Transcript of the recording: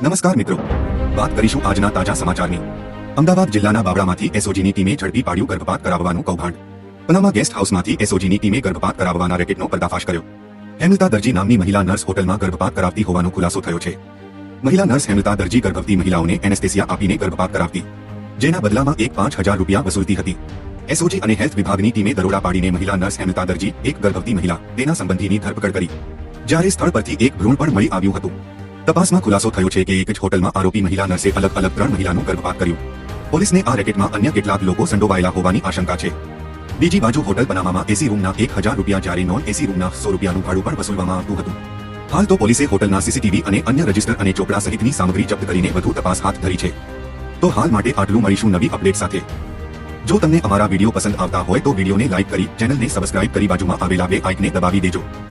નમસ્કાર મિત્રો, વાત કરીશું આજના તાજા સમાચારની। અમદાવાદ જિલ્લાના બાબરામાંથી એસઓજીની ટીમે ઝડપી પાડ્યું ગર્ભપાત કરાવવાનું કૌભાંડ। પનામા ગેસ્ટ હાઉસમાંથી એસઓજીની ટીમે ગર્ભપાત કરાવવાના રેકેટનો પર્દાફાશ કર્યો। હેમલતા દરજી નામની મહિલા નર્સ હોટલમાં ગર્ભપાત કરાવતી હોવાનો ખુલાસો થયો છે। મહિલા નર્સ હેમલતા દરજી ગર્ભવતી મહિલાઓને એનેસ્થેસિયા આપીને ગર્ભપાત કરાવતી, જેના બદલામાં 5,000 રૂપિયા વસૂલતી હતી। એસઓજી અને હેલ્થ વિભાગની ટીમે દરોડા પાડીને મહિલા નર્સ હેમલતા દરજી, એક ગર્ભવતી મહિલા, તેના સંબંધીની ધરપકડ કરી, જ્યારે સ્થળ પરથી એક ભ્રૂણ પણ મળી આવ્યું હતું। તપાસમાં ખુલાસો થયો છે કે એક જ હોટલમાં આરોપી મહિલા નર્સે અલગ અલગ 3 મહિલાનું ગર્ભપાત કર્યું। પોલીસને આ રેકેટમાં અન્ય કેટલાક લોકો સંડોવાયેલા હોવાની આશંકા છે। બીજી બાજુ હોટલ પનામામાં એસી રૂમના 1,000 રૂપિયા, જ્યારે નોન એસી રૂમના 100 રૂપિયાનું ભાડું પણ વસૂલવામાં આવતું હતું। હાલ તો પોલીસે હોટલના સીસીટીવી અને અન્ય રજિસ્ટર અને ચોપડા સહિતની સામગ્રી જપ્ત કરીને વધુ તપાસ હાથ ધરી છે। તો હાલ માટે આટલું, મળીશું નવી અપડેટ સાથે। જો તમને અમારા વિડીયો પસંદ આવતા હોય તો વિડીયોને લાઇક કરી, ચેનલને સબસ્ક્રાઇબ કરી બાજુમાં આવેલા બે આઇકને દબાવી દેજો।